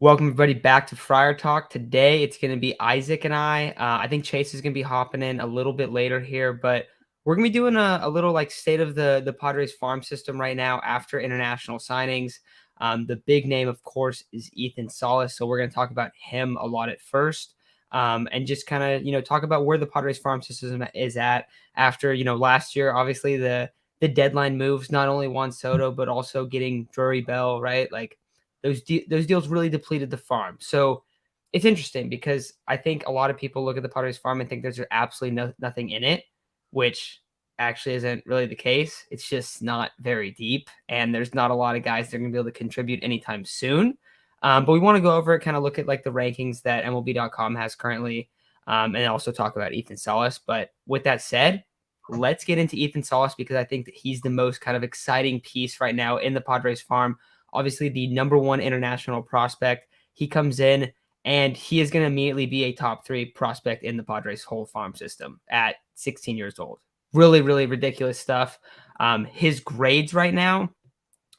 Welcome everybody back to Friar Talk. Today it's going to be Isaac and I. I think Chase is going to be hopping in a little bit later here, but we're going to be doing a little like state of the Padres farm system right now after international signings. The big name, of course, is Ethan Salas, so we're going to talk about him a lot at first, and just kind of talk about where the Padres farm system is at after last year. Obviously, the deadline moves, not only Juan Soto but also getting Drury Bell, right? Like those deals really depleted the farm. So it's interesting because I think a lot of people look at the Padres farm and think there's absolutely nothing in it, which actually isn't really the case. It's just not very deep, and there's not a lot of guys that are going to be able to contribute anytime soon. But we want to go over it, kind of look at like the rankings that MLB.com has currently, and also talk about Ethan Salas. But with that said, let's get into Ethan Salas because I think that he's the most kind of exciting piece right now in the Padres farm. Obviously, the #1 international prospect. He comes in and he is going to immediately be a top 3 prospect in the Padres whole farm system at 16 years old. Really, really ridiculous stuff. His grades right now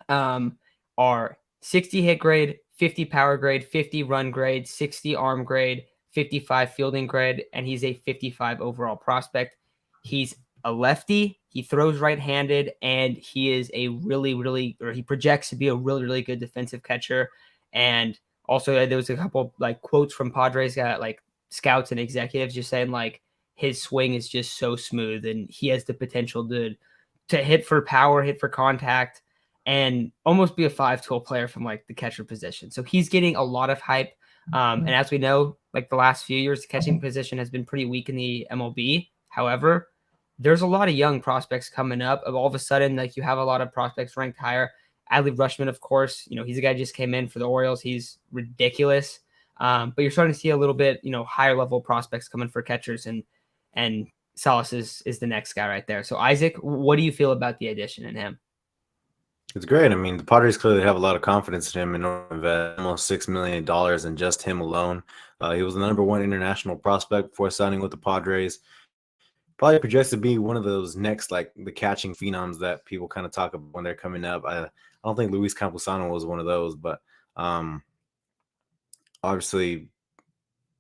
are 60 hit grade, 50 power grade, 50 run grade, 60 arm grade, 55 fielding grade, and he's a 55 overall prospect. He's a lefty, he throws right-handed, and he is a he projects to be a really good defensive catcher. And also there was a couple like quotes from Padres like scouts and executives just saying like his swing is just so smooth and he has the potential to hit for power, hit for contact, and almost be a 5-tool player from like the catcher position. So he's getting a lot of hype. And as we know, like the last few years, the catching position has been pretty weak in the MLB. However, there's a lot of young prospects coming up. All of a sudden, like you have a lot of prospects ranked higher. Adley Rutschman, of course, he's a guy who just came in for the Orioles. He's ridiculous. But you're starting to see a little bit, higher level prospects coming for catchers, and Salas is the next guy right there. So Isaac, what do you feel about the addition in him? It's great. I mean, the Padres clearly have a lot of confidence in him and invest almost $6 million in just him alone. He was the #1 international prospect before signing with the Padres. Probably projects to be one of those next, like the catching phenoms that people kind of talk about when they're coming up. I don't think Luis Camposano was one of those, but obviously,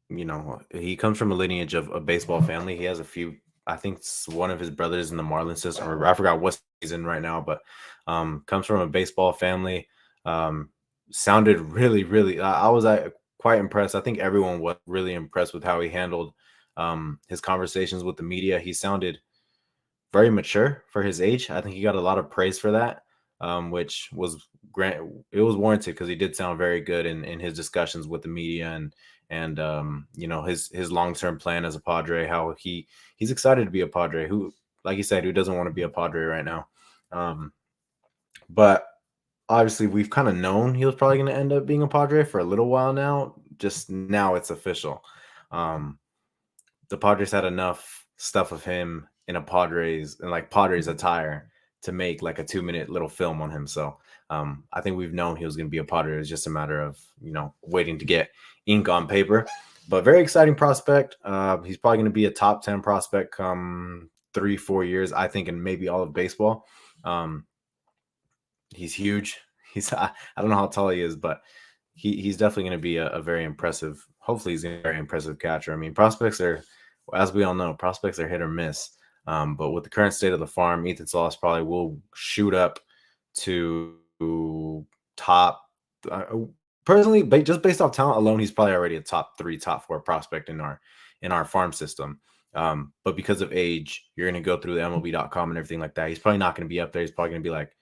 he comes from a lineage of a baseball family. He has a few. I think one of his brothers in the Marlins system, or I forgot what he's in right now, but comes from a baseball family. Sounded really. I was quite impressed. I think everyone was really impressed with how he handled his conversations with the media. He sounded very mature for his age. I think he got a lot of praise for that, which was it was warranted because he did sound very good in his discussions with the media and his long-term plan as a Padre, how he's excited to be a Padre, who, like you said, who doesn't want to be a Padre right now. But obviously we've kind of known he was probably going to end up being a Padre for a little while now. Just now it's official. The Padres had enough stuff of him in Padres attire to make like a 2-minute little film on him. So I think we've known he was going to be a Padre. It's just a matter of, waiting to get ink on paper. But very exciting prospect. He's probably going to be a top 10 prospect come 3-4 years, I think, in maybe all of baseball. He's huge. I don't know how tall he is, but he's definitely going to be a very impressive. Hopefully he's a very impressive catcher. I mean, prospects are, as we all know, prospects are hit or miss. But with the current state of the farm, Ethan Salas probably will shoot up to top. Personally, just based off talent alone, he's probably already a top 3, top 4 prospect in our farm system. But because of age, you're going to go through the MLB.com and everything like that. He's probably not going to be up there. He's probably going to be like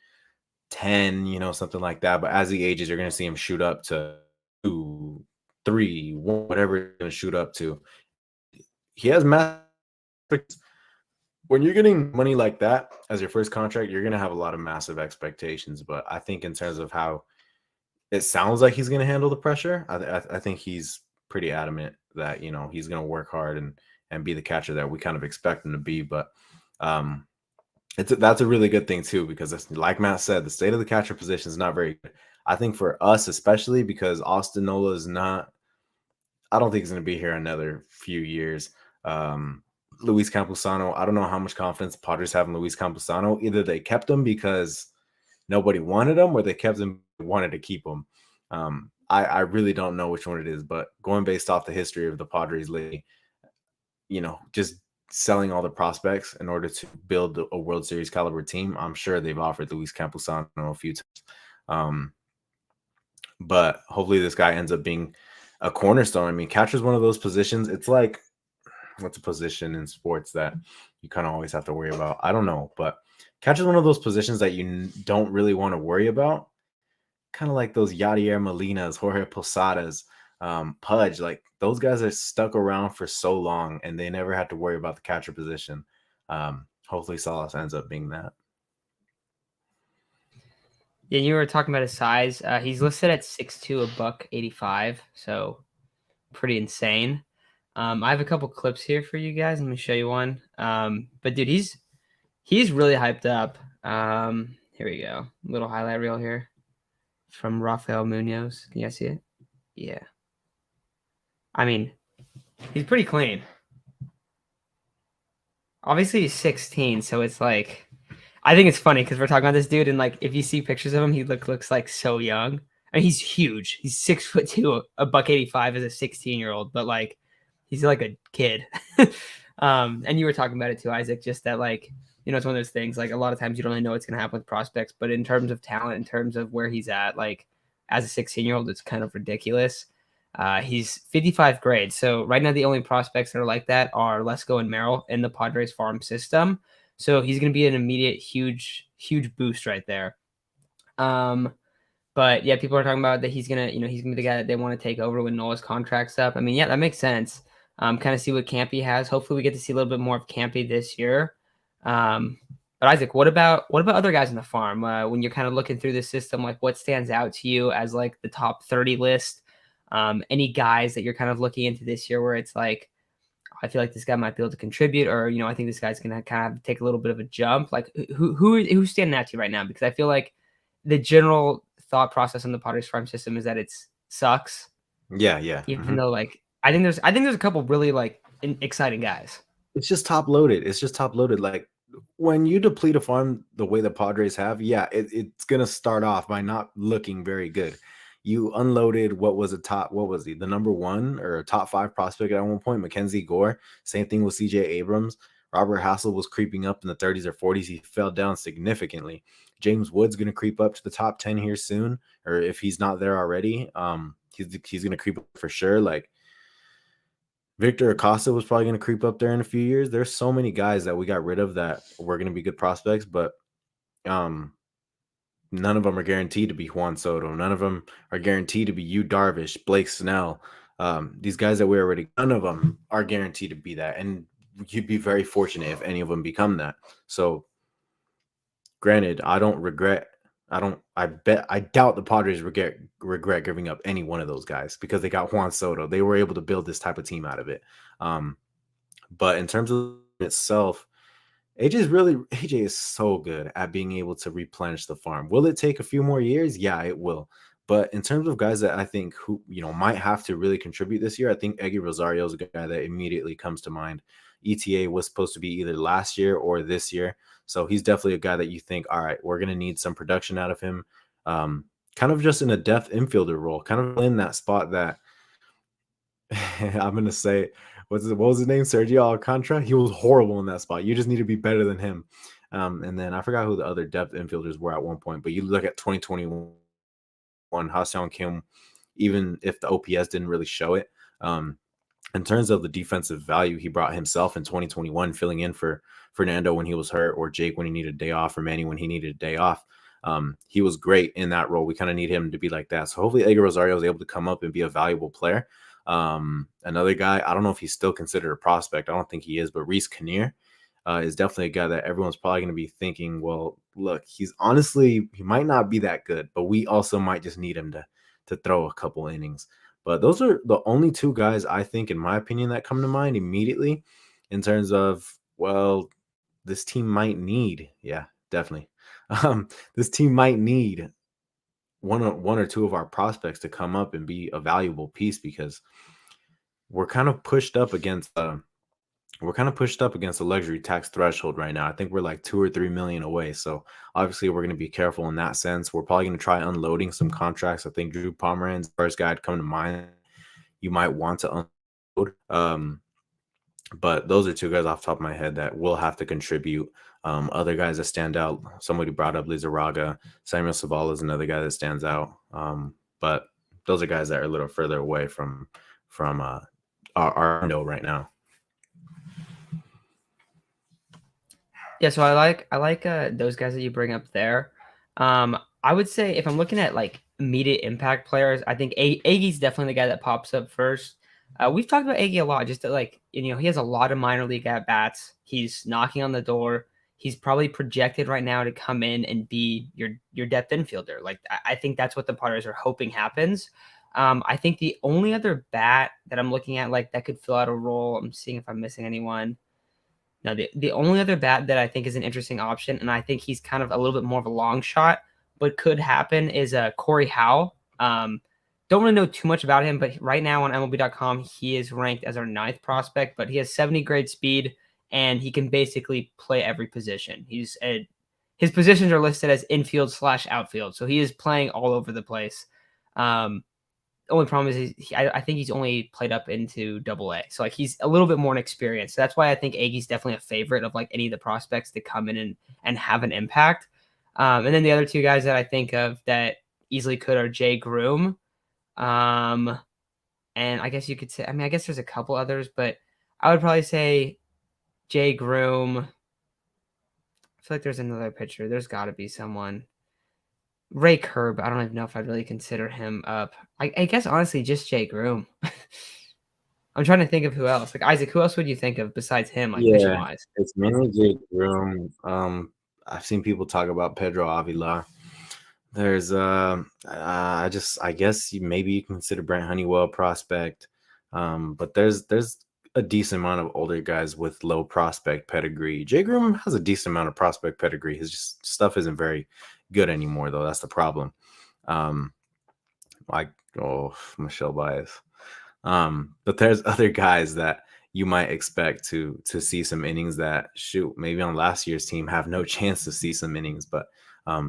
10, something like that. But as he ages, you're going to see him shoot up to 2, 3, 1, whatever he's going to shoot up to. He has massive. When you're getting money like that as your first contract, you're going to have a lot of massive expectations. But I think in terms of how it sounds like he's going to handle the pressure, I think he's pretty adamant that, he's going to work hard and be the catcher that we kind of expect him to be. But that's a really good thing too, because like Matt said, the state of the catcher position is not very good. I think for us, especially because Austin Nola is not, I don't think he's going to be here another few years. Luis Camposano, I don't know how much confidence the Padres have in Luis Camposano. Either they kept him because nobody wanted him, or they kept him wanted to keep him. I really don't know which one it is, but going based off the history of the Padres lately, just selling all the prospects in order to build a World Series caliber team, I'm sure they've offered Luis Camposano a few times. But hopefully this guy ends up being a cornerstone. I mean, catcher is one of those positions. It's like, what's a position in sports that you kind of always have to worry about? I don't know, but catcher is one of those positions that you don't really want to worry about. Kind of like those Yadier Molinas, Jorge Posadas, Pudge. Like those guys are stuck around for so long, and they never had to worry about the catcher position. Hopefully, Salas ends up being that. Yeah, you were talking about his size. He's listed at 6'2", a buck 85, so pretty insane. I have a couple clips here for you guys. Let me show you one. But dude, he's really hyped up. Here we go. Little highlight reel here from Rafael Munoz. Can you guys see it? Yeah. I mean, he's pretty clean. Obviously, he's 16, so it's like, I think it's funny because we're talking about this dude, and like, if you see pictures of him, he looks like so young. I mean, he's huge. He's 6'2", a buck 85 as a 16-year-old, but like, he's like a kid. And you were talking about it too, Isaac. Just that, like, it's one of those things. Like, a lot of times you don't really know what's going to happen with prospects, but in terms of talent, in terms of where he's at, like, as a 16-year-old, it's kind of ridiculous. He's 55 grade. So right now, the only prospects that are like that are Lesko and Merrill in the Padres farm system. So he's going to be an immediate huge boost right there. But yeah, people are talking about that he's gonna be the guy that they want to take over when Nola's contract's up. I mean, yeah, that makes sense. Kind of see what Campy has. Hopefully, we get to see a little bit more of Campy this year. But Isaac, what about other guys in the farm? When you're kind of looking through the system, like what stands out to you as like the top 30 list? Any guys that you're kind of looking into this year where it's like, I feel like this guy might be able to contribute, or I think this guy's gonna kind of take a little bit of a jump. Like who's standing out to you right now? Because I feel like the general thought process on the Padres farm system is that it sucks. Yeah. Even though like I think there's a couple really like exciting guys. It's just top loaded. Like when you deplete a farm the way the Padres have, yeah, it's gonna start off by not looking very good. You unloaded what was he? The number one or top 5 prospect at one point, Mackenzie Gore. Same thing with CJ Abrams. Robert Hassel was creeping up in the 30s or 40s. He fell down significantly. James Wood's going to creep up to the top 10 here soon, or if he's not there already, he's going to creep up for sure. Like Victor Acosta was probably going to creep up there in a few years. There's so many guys that we got rid of that were going to be good prospects, but none of them are guaranteed to be Juan Soto. None of them are guaranteed to be Yu Darvish, Blake Snell. These guys that we already, none of them are guaranteed to be that. And you'd be very fortunate if any of them become that. So granted, I doubt the Padres regret giving up any one of those guys because they got Juan Soto. They were able to build this type of team out of it. But in terms of itself, AJ is so good at being able to replenish the farm. Will it take a few more years? Yeah, it will. But in terms of guys that I think who might have to really contribute this year, I think Eggy Rosario is a guy that immediately comes to mind. ETA was supposed to be either last year or this year, so he's definitely a guy that you think, all right, we're going to need some production out of him. Kind of just in a depth infielder role, kind of in that spot that I'm going to say, what was his name? Sergio Alcantara. He was horrible in that spot. You just need to be better than him. And then I forgot who the other depth infielders were at one point, but you look at 2021, Ha-Seong Kim, even if the OPS didn't really show it. In terms of the defensive value, he brought himself in 2021, filling in for Fernando when he was hurt, or Jake when he needed a day off, or Manny when he needed a day off. He was great in that role. We kind of need him to be like that. So hopefully Edgar Rosario is able to come up and be a valuable player. Another guy, I don't know if he's still considered a prospect. I don't think he is, but Reese Kinnear is definitely a guy that everyone's probably going to be thinking, well, look, he might not be that good, but we also might just need him to throw a couple innings. But those are the only 2 guys I think, in my opinion, that come to mind immediately in terms of, well, this team might need, yeah, definitely. This team might need one or 2 of our prospects to come up and be a valuable piece, because we're kind of pushed up against we're kind of pushed up against the luxury tax threshold right now. I think we're like 2 or 3 million away. So obviously we're going to be careful in that sense. We're probably going to try unloading some contracts. I think Drew Pomeranz, first guy to come to mind, you might want to unload. But those are two guys off the top of my head that will have to contribute. Other guys that stand out, somebody brought up Lizarraga. Samuel Savala is another guy that stands out. But those are guys that are a little further away from our window right now. Yeah, so I like those guys that you bring up there. I would say if I'm looking at like immediate impact players, I think Aggies definitely the guy that pops up first. We've talked about Aggie a lot, just that like he has a lot of minor league at bats. He's knocking on the door. He's probably projected right now to come in and be your depth infielder. Like I think that's what the Padres are hoping happens. I think the only other bat that I'm looking at like that could fill out a role. I'm seeing if I'm missing anyone. No, the only other bat that I think is an interesting option, and I think he's kind of a little bit more of a long shot, but could happen is Corey Howe. Don't really know too much about him, but right now on MLB.com, he is ranked as our 9th prospect, but he has 70 grade speed, and he can basically play every position. His positions are listed as infield / outfield, so he is playing all over the place. Only problem is I think he's only played up into AA. So like he's a little bit more inexperienced. So that's why I think Aggie's definitely a favorite of like any of the prospects to come in and have an impact. And then the other two guys that I think of that easily could are Jay Groom. And I guess you could say, I guess there's a couple others, but I would probably say Jay Groom. I feel like there's another pitcher. There's got to be someone. Ray Kerb, I don't even know if I'd really consider him up. I guess honestly, just Jay Groom. I'm trying to think of who else. Like Isaac, who else would you think of besides him, like pitching Yeah, wise? it's mainly Jake Room. I've seen people talk about Pedro Avila. There's I guess maybe you consider Brent Honeywell a prospect. But there's a decent amount of older guys with low prospect pedigree. Jay Groom has a decent amount of prospect pedigree. His just stuff isn't very good anymore, though. That's the problem. Michelle Bias. But there's other guys that you might expect to see some innings that maybe on last year's team have no chance to see some innings. But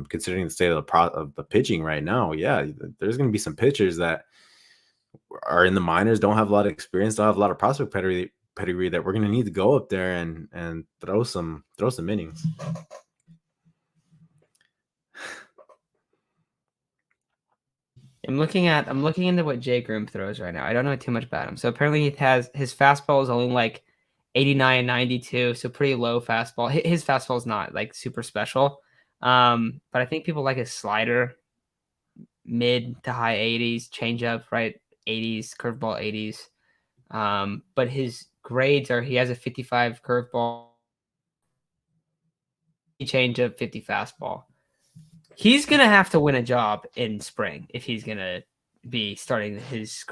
considering the state of the pitching right now, yeah, there's going to be some pitchers that are in the minors, don't have a lot of experience, don't have a lot of prospect pedigree that we're going to need to go up there and throw some innings. I'm looking into what Jay Groom throws right now. I don't know too much about him. So apparently his fastball is only like 89, 92, so pretty low fastball. His fastball is not like super special. But I think people like his slider, mid to high 80s, changeup, right? 80s, curveball 80s. But his grades are he has a 55 curveball, changeup, 50 fastball. He's gonna have to win a job in spring if he's gonna be starting his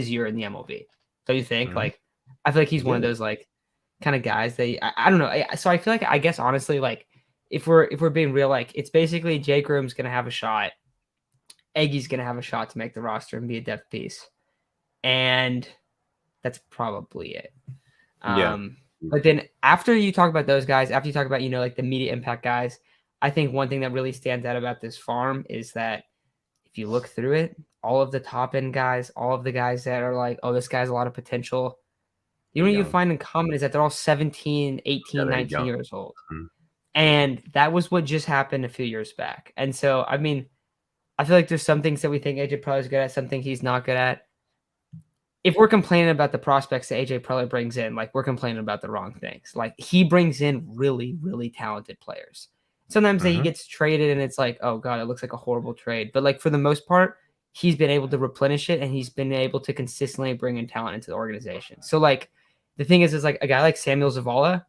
year in the MLB. Don't you think? Mm-hmm. Like, I feel like he's one of those like kind of guys that I don't know. So I feel like I guess honestly, like if we're being real, like it's basically Jay Groom's gonna have a shot, Aggie's gonna have a shot to make the roster and be a depth piece, and that's probably it. But then after you talk about those guys, after you talk about like the immediate impact guys, I think one thing that really stands out about this farm is that if you look through it, all of the top end guys, all of the guys that are like, oh, this guy's a lot of potential, you know what you find in common is that they're all 17, 18, 19 years old. Mm-hmm. And that was what just happened a few years back. And so, I feel like there's some things that we think AJ Preller is good at, some things he's not good at. If we're complaining about the prospects that AJ Preller brings in, like we're complaining about the wrong things. Like he brings in really, really talented players. Sometimes he gets traded and it's like, oh God, it looks like a horrible trade. But like for the most part, he's been able to replenish it and he's been able to consistently bring in talent into the organization. So like the thing is like a guy like Samuel Zavala,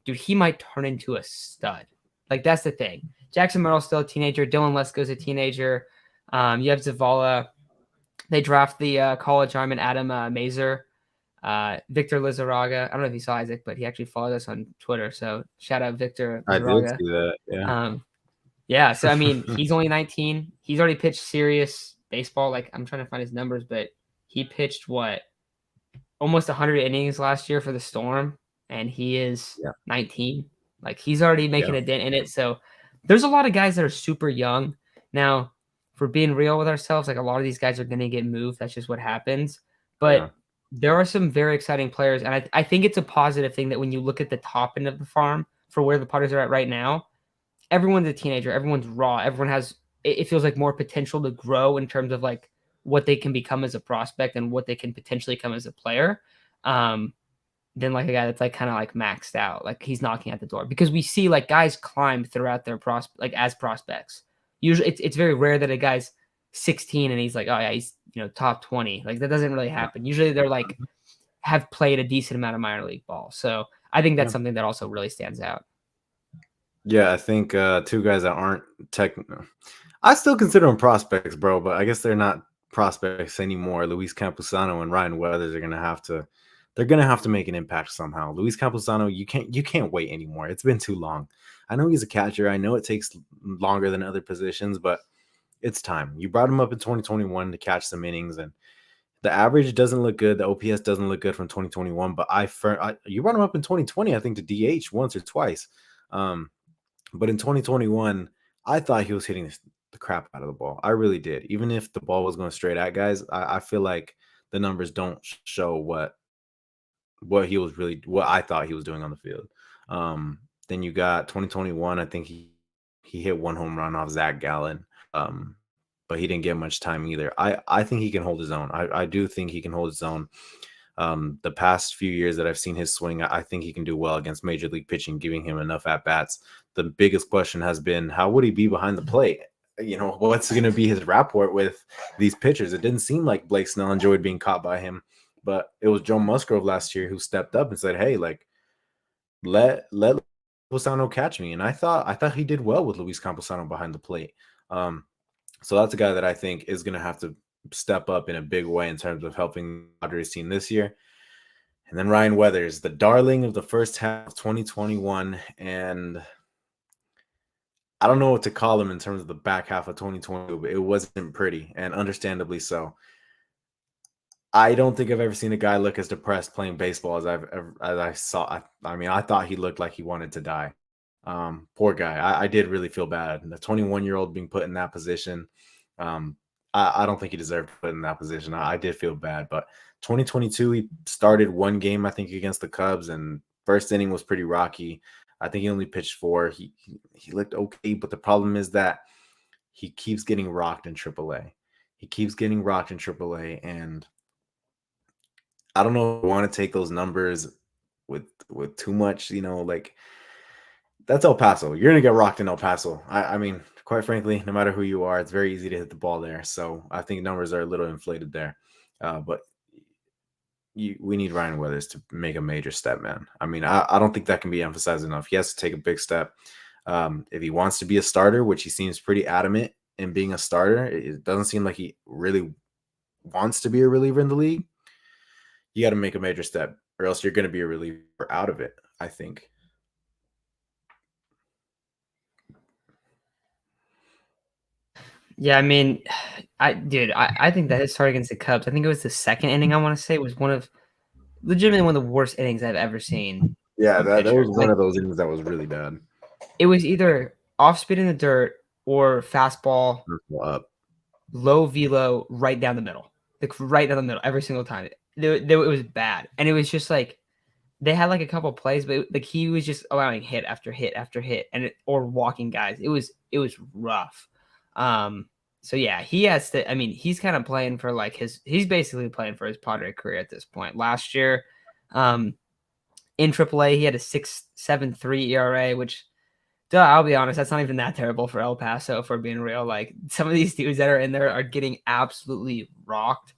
dude, he might turn into a stud. Like that's the thing. Jackson Merrill's still a teenager. Dylan Lesko's a teenager. You have Zavala. They draft the college arm in Adam Mazer. Victor Lizarraga. I don't know if you saw Isaac, but he actually followed us on Twitter. So shout out Victor Lizarraga. I did see that. Yeah. Yeah. So he's only 19. He's already pitched serious baseball. Like I'm trying to find his numbers, but he pitched almost 100 innings last year for the Storm, and he is Yeah. 19. Like, he's already making Yeah. a dent in it. So there's a lot of guys that are super young. Now, for being real with ourselves, like, a lot of these guys are going to get moved. That's just what happens. Yeah. But there are some very exciting players, and I think it's a positive thing that when you look at the top end of the farm for where the Padres are at right now, everyone's a teenager, everyone's raw, everyone has it feels like more potential to grow in terms of like what they can become as a prospect and what they can potentially come as a player. Um, than like a guy that's like kind of like maxed out, like he's knocking at the door because we see like guys climb throughout their like as prospects. Usually it's very rare that a guy's 16 and he's like, oh yeah, he's top 20. Like that doesn't really Yeah. happen. Usually they're like have played a decent amount of minor league ball. So I think that's Yeah. something that also really stands out. Yeah, I think two guys that aren't I still consider them prospects, bro, but I guess they're not prospects anymore. Luis Camposano and Ryan Weathers are they're gonna have to make an impact somehow. Luis Camposano, you can't wait anymore. It's been too long. I know he's a catcher. I know it takes longer than other positions, but it's time. You brought him up in 2021 to catch some innings, and the average doesn't look good. The OPS doesn't look good from 2021, but you brought him up in 2020, I think, to DH once or twice. But in 2021, I thought he was hitting the crap out of the ball. I really did. Even if the ball was going straight at guys, I feel like the numbers don't show what I thought he was doing on the field. Then you got 2021. I think he hit one home run off Zach Gallen, but he didn't get much time either. I think he can hold his own. I do think he can hold his own. The past few years that I've seen his swing, I think he can do well against major league pitching, giving him enough at bats. The biggest question has been, how would he be behind the plate? What's going to be his rapport with these pitchers? It didn't seem like Blake Snell enjoyed being caught by him, but it was Joe Musgrove last year who stepped up and said, "Hey, like let Camposano catch me." And I thought he did well with Luis Camposano behind the plate. So that's a guy that I think is going to have to step up in a big way in terms of helping the Padres team this year. And then Ryan Weathers, the darling of the first half of 2021. And I don't know what to call him in terms of the back half of 2022, but it wasn't pretty, and understandably so. I don't think I've ever seen a guy look as depressed playing baseball as I saw. I mean, I thought he looked like he wanted to die. Poor guy. I did really feel bad. The 21-year-old being put in that position. I don't think he deserved to put in that position. I did feel bad, but 2022, he started one game, I think, against the Cubs, and first inning was pretty rocky. I think he only pitched 4. He looked okay, but the problem is that he keeps getting rocked in AAA. He keeps getting rocked in AAA, and I don't know if I want to take those numbers with too much, like that's El Paso. You're gonna get rocked in El Paso. I mean, quite frankly, no matter who you are, it's very easy to hit the ball there. So I think numbers are a little inflated there. But we need Ryan Weathers to make a major step, man. I mean, I don't think that can be emphasized enough. He has to take a big step. If he wants to be a starter, which he seems pretty adamant in being a starter, it doesn't seem like he really wants to be a reliever in the league. You got to make a major step, or else you're going to be a reliever out of it, I think. Yeah, I mean, I think that his start against the Cubs, I think it was the second inning, I want to say, was legitimately one of the worst innings I've ever seen. Yeah, A that pitcher. was one of those innings that was really bad. It was either off speed in the dirt or fastball, Up. low velo, right down the middle. Like right down the middle every single time. It was bad. And it was just like they had like a couple plays, but like he was just allowing hit after hit after hit or walking guys. It was rough. So yeah, he has to. I mean, he's kind of playing for like he's basically playing for his Padre career at this point. Last year, in AAA, he had a 6.73 ERA, which, I'll be honest, that's not even that terrible for El Paso, for being real. Like some of these dudes that are in there are getting absolutely rocked.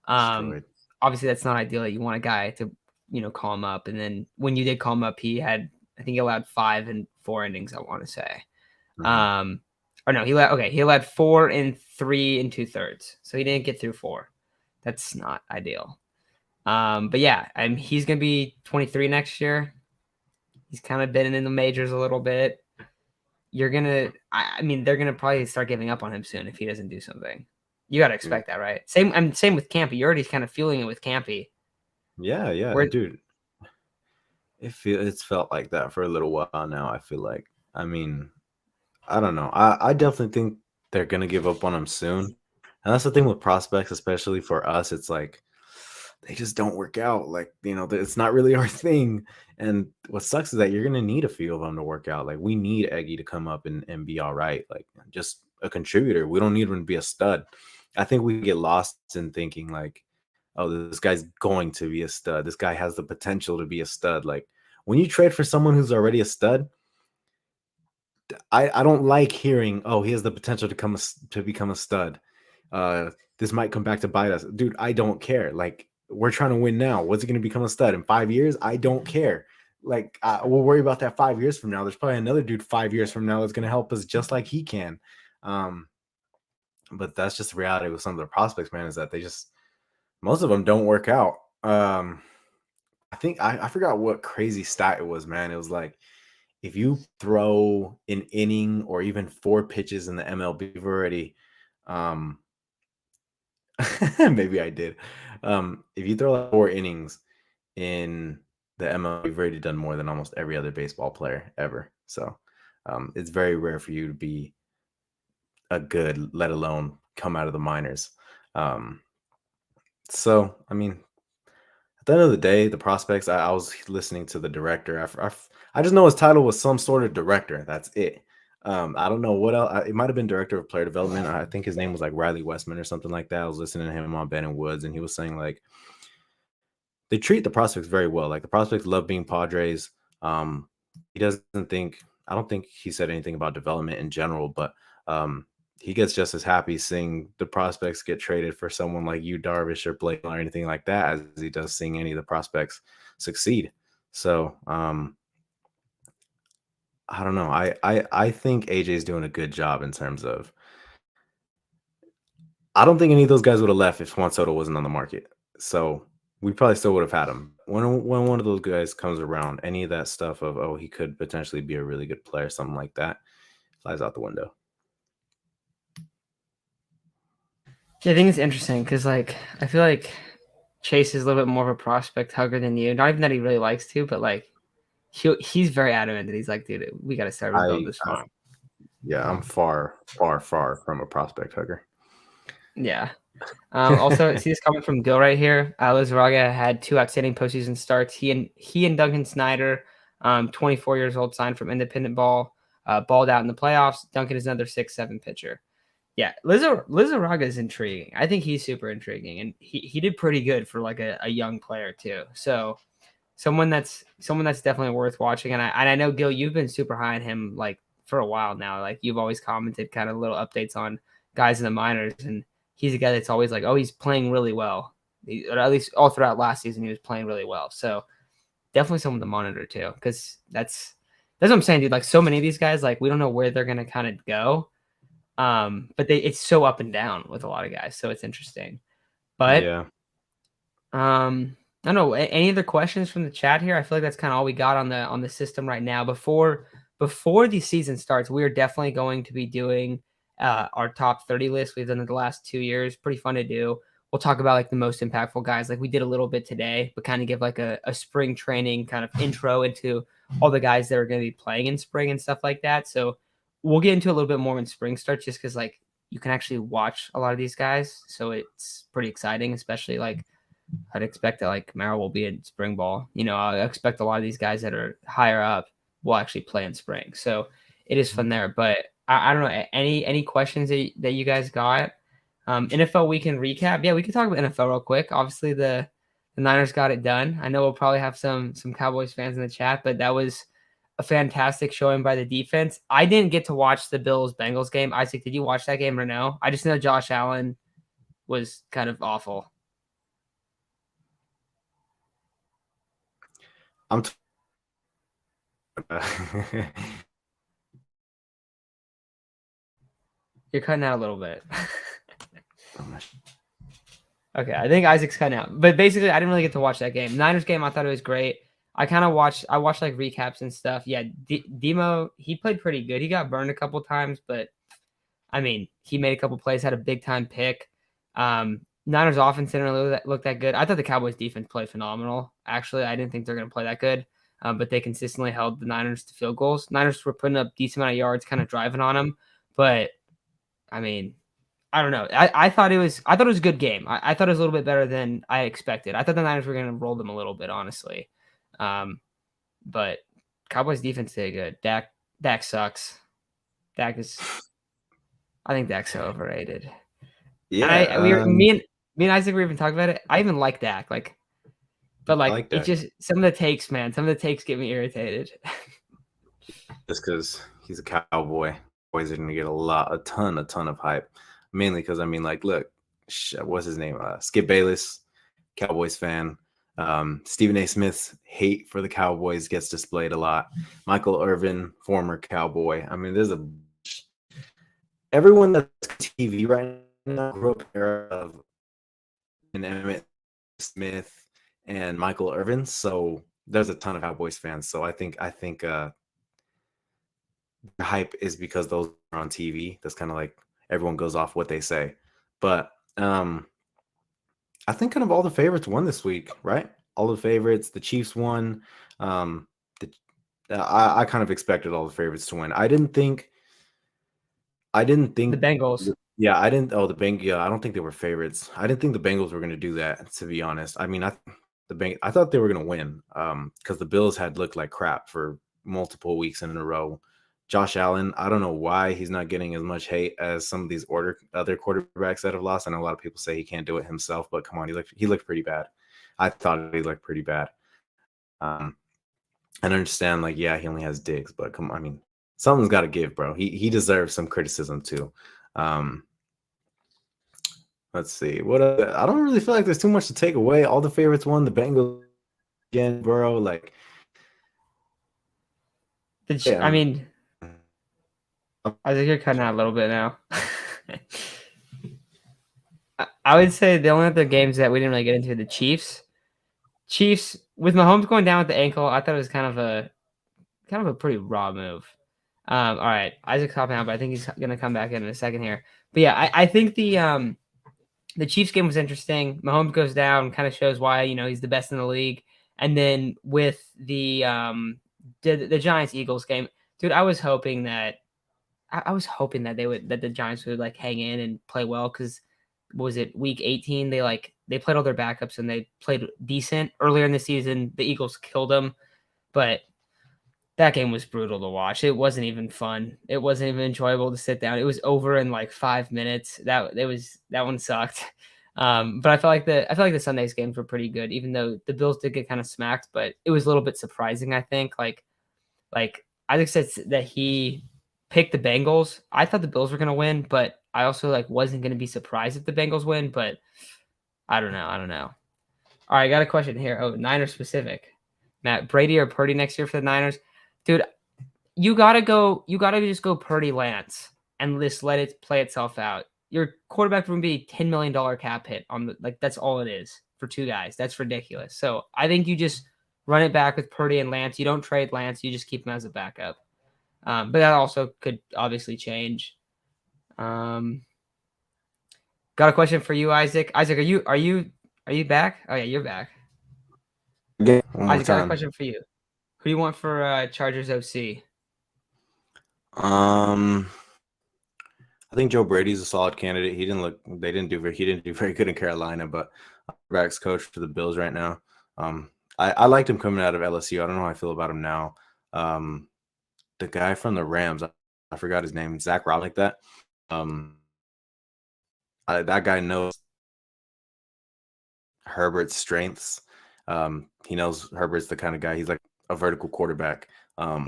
Destroyed. Obviously, that's not ideal. You want a guy to call him up, and then when you did call him up, I think he allowed 5 and 4 innings, I want to say. Mhm. Or no, he allowed 4 and 3 and 2/3, so he didn't get through 4. That's not ideal. But yeah, he's gonna be 23 next year. He's kind of been in the majors a little bit. I mean, they're gonna probably start giving up on him soon if he doesn't do something. You got to expect that, right? Same with Campy. You're already kind of feeling it with Campy. Yeah, Where dude. It's felt like that for a little while now. I feel like. I mean, I don't know. I definitely think they're gonna give up on him soon. And that's the thing with prospects, especially for us. It's like they just don't work out. Like, it's not really our thing. And what sucks is that you're gonna need a few of them to work out. Like, we need Eggy to come up and be all right. Like, just a contributor. We don't need him to be a stud. I think we get lost in thinking like, oh, this guy's going to be a stud. This guy has the potential to be a stud. Like, when you trade for someone who's already a stud, I don't like hearing, oh, he has the potential to become a stud. This might come back to bite us. Dude, I don't care. Like, we're trying to win now. What's he going to become a stud in 5 years? I don't care. Like, we'll worry about that 5 years from now. There's probably another dude 5 years from now that's going to help us just like he can. But that's just the reality with some of the prospects, man, is that most of them don't work out. I think I forgot what crazy stat it was, man. It was like, if you throw an inning or even 4 pitches in the MLB, we've already, um, maybe I did. If you throw like 4 innings in the MLB, we've already done more than almost every other baseball player ever. So, it's very rare for you to be a good, let alone come out of the minors. Um, so, I mean, at the end of the day, the prospects, I was listening to the director. I just know his title was some sort of director. That's it. I don't know what else. It might have been director of player development. I think his name was like Riley Westman or something like that. I was listening to him on Ben and Woods, and he was saying like they treat the prospects very well. Like, the prospects love being Padres. He doesn't think. I don't think he said anything about development in general, but um, he gets just as happy seeing the prospects get traded for someone like you, Darvish, or Blake, or anything like that, as he does seeing any of the prospects succeed. So, I don't know. I think AJ is doing a good job in terms of. I don't think any of those guys would have left if Juan Soto wasn't on the market. So we probably still would have had him. When one of those guys comes around, any of that stuff of, oh, he could potentially be a really good player, something like that, flies out the window. Yeah, I think it's interesting because like I feel like Chase is a little bit more of a prospect hugger than you. Not even that he really likes to, but like he's very adamant that he's like, dude, we got to start rebuilding I, this farm. yeah, I'm far, far, far from a prospect hugger. Yeah. Also, see this coming from Gil right here. Lizarraga had 2 outstanding postseason starts. He and Duncan Snyder, 24 years old, signed from Independent Ball, balled out in the playoffs. Duncan is another 6'7" pitcher. Yeah, Lizarraga is intriguing. I think he's super intriguing, and he did pretty good for like a young player too. So someone that's definitely worth watching. And I know Gil, you've been super high on him like for a while now. Like you've always commented kind of little updates on guys in the minors, and he's a guy that's always like, oh, he's playing really well. Or at least all throughout last season, he was playing really well. So definitely someone to monitor too, because that's what I'm saying, dude. Like so many of these guys, like we don't know where they're gonna kind of go. But it's so up and down with a lot of guys, so it's interesting. But Yeah. I don't know. Any other questions from the chat here? I feel like that's kind of all we got on the system right now. Before the season starts, we are definitely going to be doing our top 30 list. We've done it the last 2 years. Pretty fun to do. We'll talk about like the most impactful guys, like we did a little bit today, but kind of give like a spring training kind of intro into all the guys that are going to be playing in spring and stuff like that. So we'll get into a little bit more when spring starts, just because like you can actually watch a lot of these guys. So it's pretty exciting, especially like I'd expect that like Merrill will be in spring ball. You know, I expect a lot of these guys that are higher up will actually play in spring. So it is fun there. But I don't know, any questions that you guys got? NFL weekend recap. Yeah, we can talk about NFL real quick. Obviously the Niners got it done. I know we'll probably have some Cowboys fans in the chat, but that was a fantastic showing by the defense. I didn't get to watch the Bills Bengals game. Isaac, did you watch that game or no? I just know Josh Allen was kind of awful. I'm You're cutting out a little bit. Okay, I think Isaac's cutting out. But basically, I didn't really get to watch that game. Niners game, I thought it was great. I watched like recaps and stuff. Yeah, Demo, he played pretty good. He got burned a couple times, but I mean, he made a couple plays, had a big time pick. Niners offense didn't really look that good. I thought the Cowboys defense played phenomenal. Actually, I didn't think they're going to play that good, but they consistently held the Niners to field goals. Niners were putting up decent amount of yards, kind of driving on them. But I mean, I don't know. I thought it was a good game. I thought it was a little bit better than I expected. I thought the Niners were going to roll them a little bit, honestly. But Cowboys defense did good. Dak sucks. Dak is. I think Dak's so overrated. And Yeah, me and Isaac were even talking about it. I even like Dak, but I like like it that just some of the takes, man. Some of the takes get me irritated. just because he's a Cowboy. Boys are gonna get a ton of hype. Mainly because I mean, like, look, what's his name? Skip Bayless, Cowboys fan. Stephen A. Smith's hate for the Cowboys gets displayed a lot. Michael Irvin, former Cowboy. I mean, there's everyone that's TV right now grew up in the era of Emmett Smith and Michael Irvin. So there's a ton of Cowboys fans. So I think the hype is because those are on TV. That's kind of like everyone goes off what they say. But I think kind of all the favorites won this week, right? All the favorites. The Chiefs won. Um, the, I kind of expected all the favorites to win. I didn't think. The Bengals. Yeah, I didn't. Oh, the Bengals. Yeah, I don't think they were favorites. I didn't think the Bengals were going to do that. To be honest, I mean, I thought they were going to win. Because the Bills had looked like crap for multiple weeks in a row. Josh Allen, I don't know why he's not getting as much hate as some of these other quarterbacks that have lost. I know a lot of people say he can't do it himself, but come on, he looked pretty bad. I thought he looked pretty bad. I understand, like, yeah, he only has Diggs, but come on, I mean, something's got to give, bro. He deserves some criticism too. Let's see. I don't really feel like there's too much to take away. All the favorites won. The Bengals again, bro. Like, I mean, I think you're cutting out a little bit now. I would say the only other games that we didn't really get into the Chiefs. Chiefs with Mahomes going down with the ankle. I thought it was kind of a pretty raw move. All right, Isaac's hopping out, but I think he's gonna come back in a second here. But yeah, I think the Chiefs game was interesting. Mahomes goes down, kind of shows why he's the best in the league. And then with the Giants Eagles game, dude, I was hoping that the Giants would like hang in and play well because was it week 18? They played all their backups and they played decent earlier in the season. The Eagles killed them, but that game was brutal to watch. It wasn't even fun. It wasn't even enjoyable to sit down. It was over in like 5 minutes. That one sucked. But I felt like the Sunday's games were pretty good, even though the Bills did get kind of smacked. But it was a little bit surprising. I think like Isaac said that he picked the Bengals. I thought the Bills were gonna win, but I also wasn't gonna be surprised if the Bengals win. But I don't know. All right, I got a question here. Oh, Niners specific. Matt, Brady or Purdy next year for the Niners? Dude, you gotta just go Purdy Lance and just let it play itself out. Your quarterback would be $10 million cap hit on that's all it is for two guys. That's ridiculous. So I think you just run it back with Purdy and Lance. You don't trade Lance, you just keep him as a backup. But that also could obviously change. Got a question for you, Isaac. Isaac, are you back? Oh yeah, you're back. Again, one more Isaac, got a time. question for you. Who do you want for Chargers OC? I think Joe Brady's a solid candidate. He didn't do very good in Carolina, but quarterback's coach for the Bills right now. I liked him coming out of LSU. I don't know how I feel about him now. The guy from the Rams, I forgot his name, Zach Rob, like that. That guy knows Herbert's strengths. He knows Herbert's the kind of guy. He's like a vertical quarterback.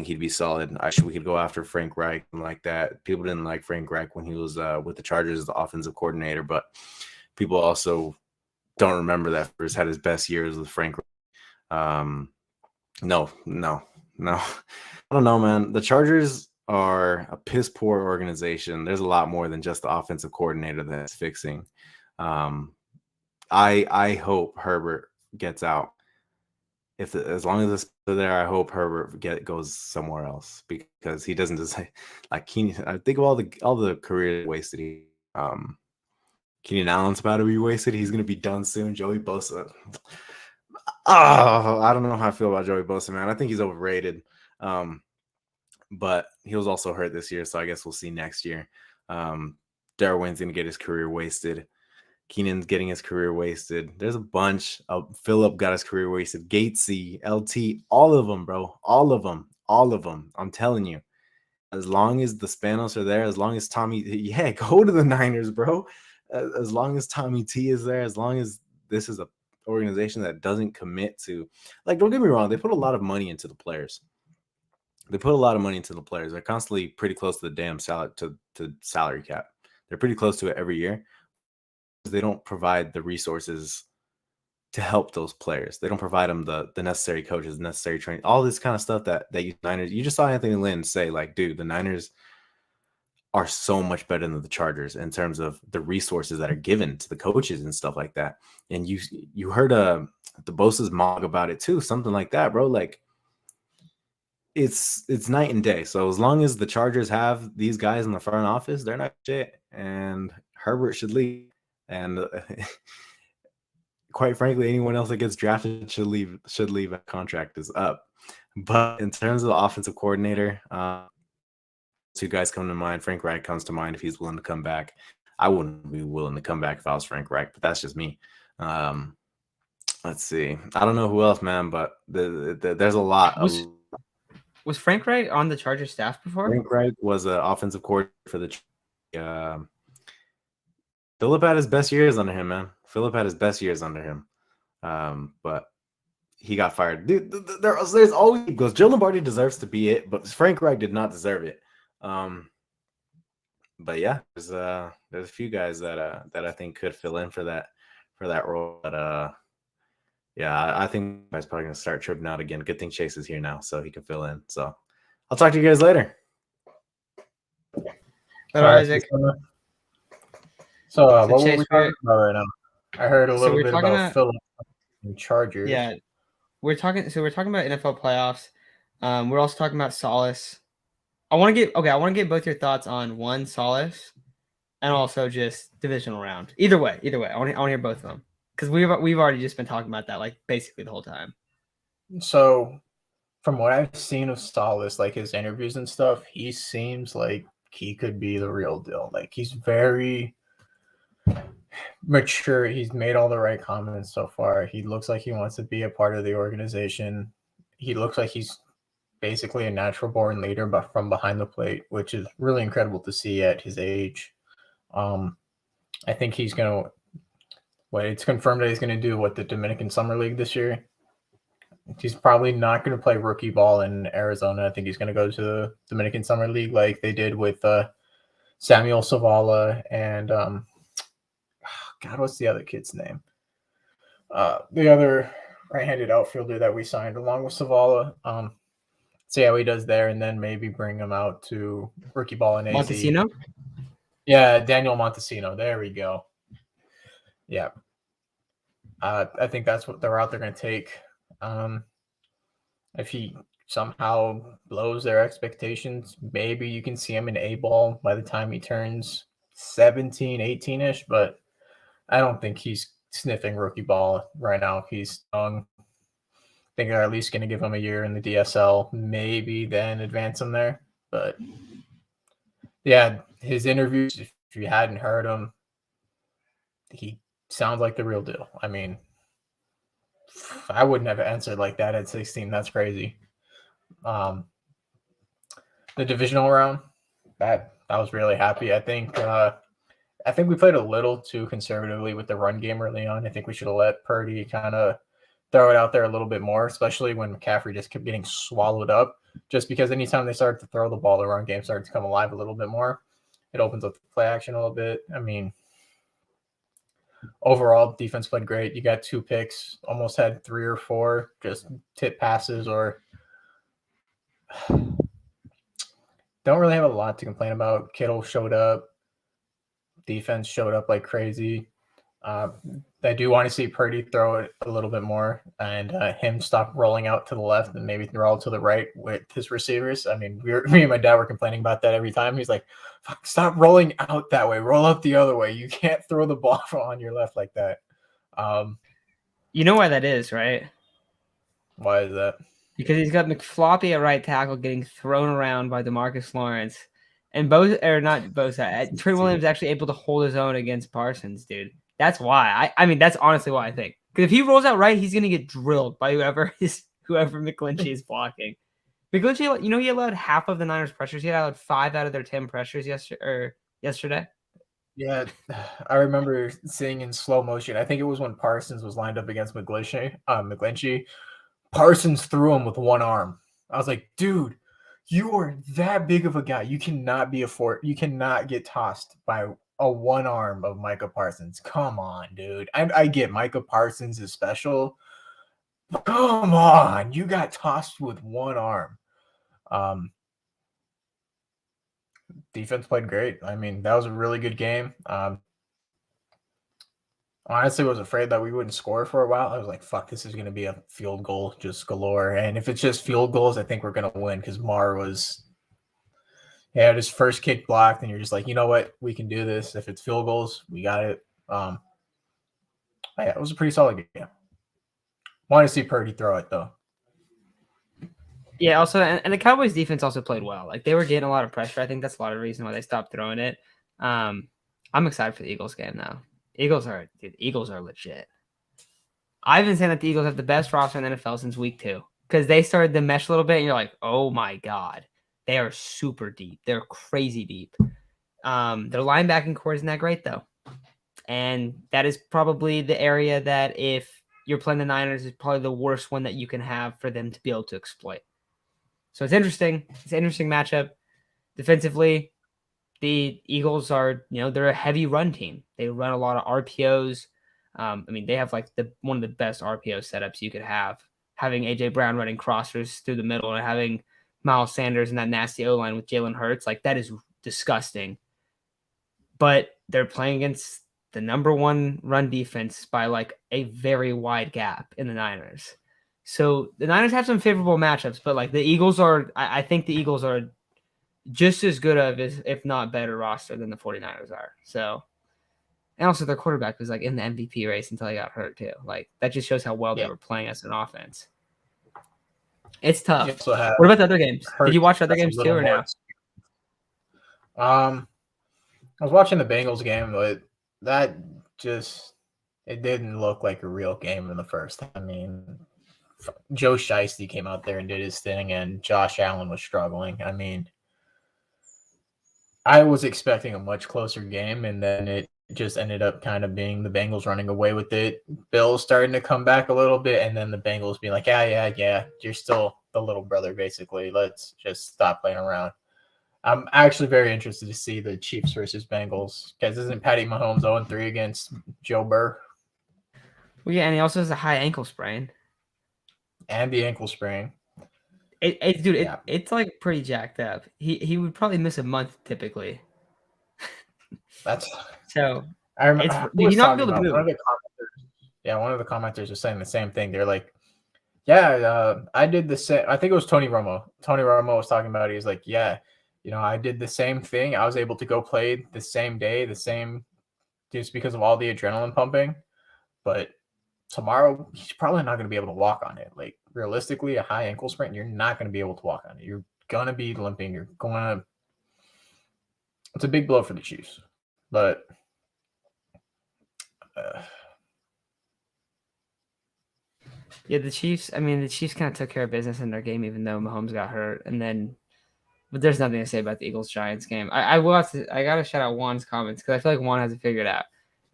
He'd be solid. We could go after Frank Reich and like that. People didn't like Frank Reich when he was with the Chargers as the offensive coordinator, but people also don't remember that Bruce had his best years with Frank Reich. No. I don't know, man. The Chargers are a piss poor organization. There's a lot more than just the offensive coordinator that's fixing. I hope Herbert gets out. As long as it's there, I hope Herbert goes somewhere else because he doesn't just I think of all the career wasted. Keenan Allen's about to be wasted. He's going to be done soon. Joey Bosa. Oh, I don't know how I feel about Joey Bosa, man. I think he's overrated. But he was also hurt this year, so I guess we'll see next year. Darwin's going to get his career wasted. Keenan's getting his career wasted. There's a bunch. Phillip got his career wasted. Gatesy, LT, all of them, bro. All of them. I'm telling you. As long as the Spanos are there, as long as Tommy, yeah, go to the Niners, bro. As long as Tommy T is there, as long as this is a organization that doesn't commit to, like, don't get me wrong, they put a lot of money into the players. They're constantly pretty close to the damn salary cap. They're pretty close to it every year. They don't provide the resources to help those players. They don't provide them the necessary coaches, necessary training, all this kind of stuff that Niners. You just saw Anthony Lynn say, like, dude, the Niners are so much better than the Chargers in terms of the resources that are given to the coaches and stuff like that. And you heard the Bosa's mog about it too, something like that, bro. Like, it's night and day. So as long as the Chargers have these guys in the front office, they're not shit, and Herbert should leave. And quite frankly, anyone else that gets drafted should leave. A contract is up. But in terms of the offensive coordinator, two guys come to mind. Frank Reich comes to mind if he's willing to come back. I wouldn't be willing to come back if I was Frank Reich, but that's just me. Let's see. I don't know who else, man, but there's a lot. Was Frank Reich on the Chargers staff before? Frank Reich was an offensive coordinator for the Phillip had his best years under him, man. But he got fired. Dude, there's always goes. Joe Lombardi deserves to be it, but Frank Reich did not deserve it. But yeah, there's a few guys that I think could fill in for that role. But yeah, I think he's probably gonna start tripping out again. Good thing Chase is here now, so he can fill in. So I'll talk to you guys later. Hello, Isaac. So what were we talking about right now? I heard a little bit about Phillip and Chargers. Yeah, we're talking about NFL playoffs. We're also talking about Salas. I want to get both your thoughts on one, Salas, and also just divisional round. Either way, I want to hear both of them because we've already just been talking about that like basically the whole time. So, from what I've seen of Salas, like his interviews and stuff, he seems like he could be the real deal. Like, he's very mature. He's made all the right comments so far. He looks like he wants to be a part of the organization. He looks like he's basically a natural born leader, but from behind the plate, which is really incredible to see at his age. I think he's going to, it's confirmed that he's going to do the Dominican Summer League this year. He's probably not going to play rookie ball in Arizona. I think he's going to go to the Dominican Summer League like they did with Samuel Zavala and God, what's the other kid's name? The other right-handed outfielder that we signed along with Zavala. See how he does there, and then maybe bring him out to rookie ball in AZ. Montesino? Yeah, Daniel Montesino. There we go. Yeah. I think that's what the route they're going to take. If he somehow blows their expectations, maybe you can see him in A-ball by the time he turns 17, 18-ish, but I don't think he's sniffing rookie ball right now. He's young. I think they're at least going to give him a year in the DSL, maybe then advance him there. But yeah, his interviews, if you hadn't heard him, he sounds like the real deal. I mean, I wouldn't have answered like that at 16. That's crazy. The divisional round, that I was really happy. I think we played a little too conservatively with the run game early on. I think we should have let Purdy kind of throw it out there a little bit more, especially when McCaffrey just kept getting swallowed up. Just because anytime they started to throw the ball, the run game started to come alive a little bit more. It opens up the play action a little bit. I mean, overall, defense played great. You got 2 picks, almost had 3 or 4 just tip passes or don't really have a lot to complain about. Kittle showed up. Defense showed up like crazy. I do want to see Purdy throw it a little bit more and him stop rolling out to the left and maybe throw out to the right with his receivers. I mean, me and my dad were complaining about that every time. He's like, "Fuck, stop rolling out that way. Roll out the other way. You can't throw the ball on your left like that." You know why that is, right? Why is that? Because he's got McFloppy at right tackle getting thrown around by DeMarcus Lawrence. And Trent Williams actually able to hold his own against Parsons, dude. That's why. I mean, that's honestly why I think. Because if he rolls out right, he's gonna get drilled by whoever McGlinchey is blocking. McGlinchey, he allowed half of the Niners pressures. He allowed 5 out of their 10 pressures yesterday. Yeah, I remember seeing in slow motion. I think it was when Parsons was lined up against McGlinchey. Parsons threw him with one arm. I was like, dude, you are that big of a guy. You cannot get tossed by a one arm of Micah Parsons. Come on, dude. I get Micah Parsons is special. But come on, you got tossed with one arm. Defense played great. I mean, that was a really good game. Honestly, was afraid that we wouldn't score for a while. I was like, fuck, this is going to be a field goal just galore. And if it's just field goals, I think we're going to win because he had his first kick blocked, and you're just like, you know what? We can do this. If it's field goals, we got it. Yeah, it was a pretty solid game. Want to see Purdy throw it, though. Yeah, also, and the Cowboys defense also played well. Like, they were getting a lot of pressure. I think that's a lot of the reason why they stopped throwing it. I'm excited for the Eagles game, though. Eagles are legit. I've been saying that the Eagles have the best roster in the NFL since week 2 because they started to mesh a little bit, and you're like, oh my god, they are super deep. They're crazy deep. Their linebacking core isn't that great though, and that is probably the area that if you're playing the Niners is probably the worst one that you can have for them to be able to exploit. So it's interesting. It's an interesting matchup. Defensively, the Eagles are, they're a heavy run team. They run a lot of RPOs. I mean, they have like one of the best RPO setups you could have. Having AJ Brown running crossers through the middle and having Miles Sanders in that nasty O-line with Jalen Hurts, like that is disgusting. But they're playing against the number 1 run defense by like a very wide gap in the Niners. So the Niners have some favorable matchups, but like the Eagles are, I think the Eagles are just as good of, if not better roster than the 49ers are. So, and also their quarterback was like in the MVP race until he got hurt too. Like that just shows how well they were playing as an offense. It's tough. What about the other games? Did you watch other games too or no? I was watching the Bengals game, but it didn't look like a real game in the first. I mean, Joe Shiesty came out there and did his thing, and Josh Allen was struggling. I mean, I was expecting a much closer game, and then it just ended up kind of being the Bengals running away with it. Bills starting to come back a little bit, and then the Bengals being like, yeah, you're still the little brother, basically. Let's just stop playing around. I'm actually very interested to see the Chiefs versus Bengals, because isn't Patty Mahomes 0-3 against Joe Burrow? Well, yeah, and he also has a high ankle sprain. And the ankle sprain. It's like pretty jacked up. He would probably miss a month typically. That's so. I remember one of the commenters was saying the same thing. They're like, I did the same. I think it was Tony Romo. Tony Romo was talking about it. He's like, I did the same thing. I was able to go play the same day, just because of all the adrenaline pumping. But tomorrow, he's probably not going to be able to walk on it. Like, realistically, a high ankle sprain, you're not going to be able to walk on it. You're going to be limping. It's a big blow for the Chiefs. But the Chiefs kind of took care of business in their game, even though Mahomes got hurt. But there's nothing to say about the Eagles-Giants game. I got to shout out Juan's comments because I feel like Juan has it figured out.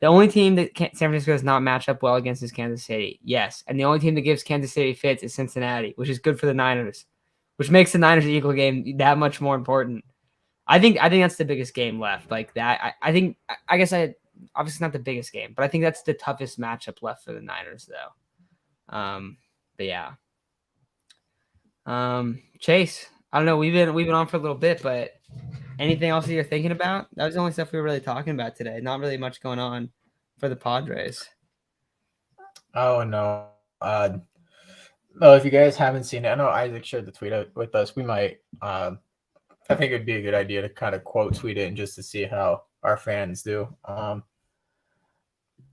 The only team that San Francisco does not match up well against is Kansas City. Yes. And the only team that gives Kansas City fits is Cincinnati, which is good for the Niners, which makes the Niners-Eagle game that much more important. I think that's the biggest game left. Like that, obviously not the biggest game, but I think that's the toughest matchup left for the Niners, though. But yeah. Chase, I don't know. We've been on for a little bit, but anything else that you're thinking about? That was the only stuff we were really talking about today. Not really much going on. for the Padres. Oh no. No, if you guys haven't seen it, I know Isaac shared the tweet out with us. We might. I think it'd be a good idea to kind of quote tweet it and just to see how our fans do.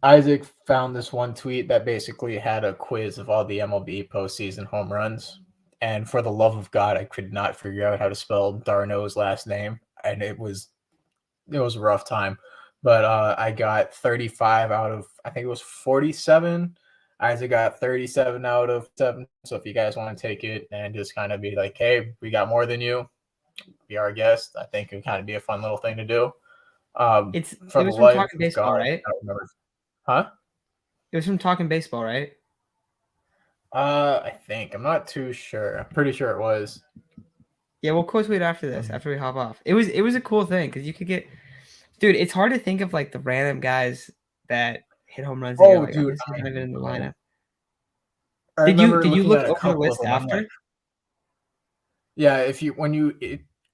Isaac found this one tweet that basically had a quiz of all the MLB postseason home runs, and for the love of God, I could not figure out how to spell Darno's last name, and it was a rough time. But I got 35 out of, I think it was 47. Isaac got 37 out of 7. So if you guys want to take it and just kind of be like, hey, we got more than you, be our guest, I think it would kind of be a fun little thing to do. It For the was from life Talking of Baseball, God, right? I don't remember. Huh? It was from Talking Baseball, right? I think. I'm not too sure. I'm pretty sure it was. Yeah, we'll quote tweet after this, after we hop off. It was a cool thing because you could get, dude. It's hard to think of like the random guys that hit home runs. And you're like, Dude, this is not even in the lineup. I Did you remember looking look at a over the couple of list them. I'm after? like, yeah, if you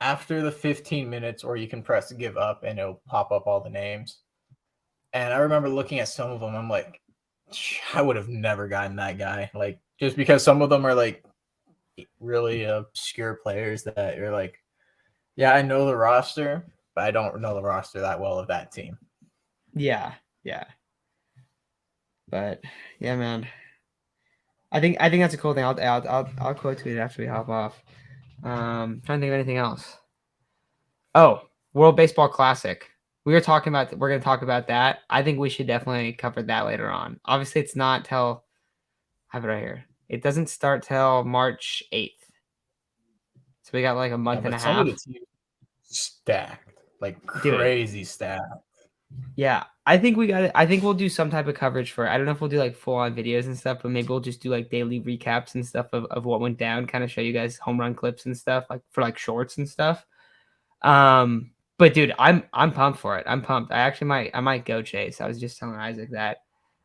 after the 15 minutes, or you can press give up and it'll pop up all the names. And I remember looking at some of them. I'm like, I would have never gotten that guy. Like, just because some of them are like really obscure players that you're like, yeah, I know the roster, but I don't know the roster that well of that team. Yeah. But yeah, man. I think that's a cool thing. I'll quote tweet it after we hop off. Trying to think of anything else. Oh, World Baseball Classic. We're going to talk about that. I think we should definitely cover that later on. Obviously, it's not till, I have it right here. It doesn't start till March 8th. So we got like a month and a some half. of the teams stacked, like crazy stacked. Yeah, I think we got it. I think we'll do some type of coverage for it. I don't know if we'll do like full on videos and stuff, but maybe we'll just do like daily recaps and stuff of what went down, kind of show you guys home run clips and stuff, like for like shorts and stuff. But dude, I'm pumped for it. I'm pumped. I might go Chase. I was just telling Isaac that.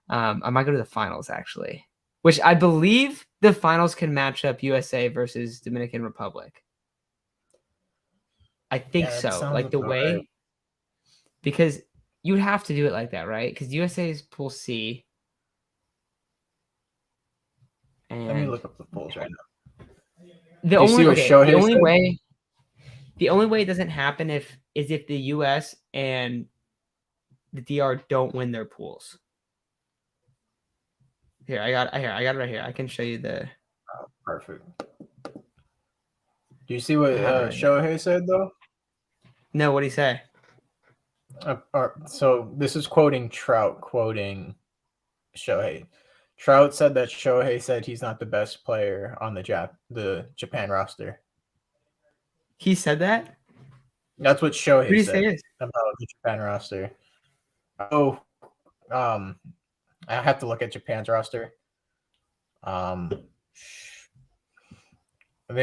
I might go to the finals actually, which I believe the finals can match up USA versus Dominican Republic. I think so. Like the way, right. because you would have to do it like that, right? Because USA is Pool C. And let me look up the polls right now. The only way it doesn't happen is if the US and the DR don't win their pools. Here, I got it right here. I can show you the. Oh, perfect. Do you see what Shohei said though? No, what did he say? So this is quoting Trout, quoting Shohei. Trout said that Shohei said he's not the best player on the Japan roster. He said that? That's what Shohei said about the Japan roster. Oh, I have to look at Japan's roster. The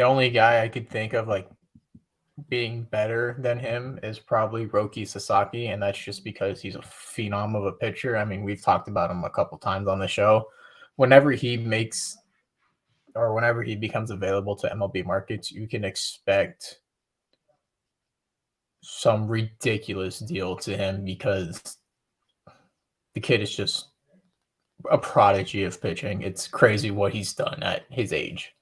only guy I could think of like being better than him is probably Roki Sasaki, and that's just because he's a phenom of a pitcher. I mean, we've talked about him a couple times on the show. Whenever he becomes available to MLB markets, you can expect some ridiculous deal to him because the kid is just a prodigy of pitching. It's crazy what he's done at his age.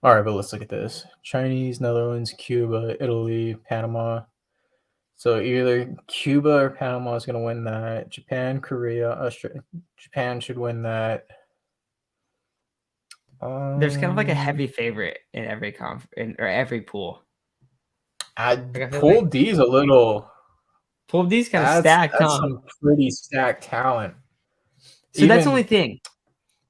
All right, but let's look at this. Chinese, Netherlands, Cuba, Italy, Panama. So either Cuba or Panama is going to win that. Japan, Korea, Australia. Japan should win that. There's kind of like a heavy favorite in every every pool. Pool D is a little. Pool D's kind of stacked. That's some pretty stacked talent. So that's the only thing.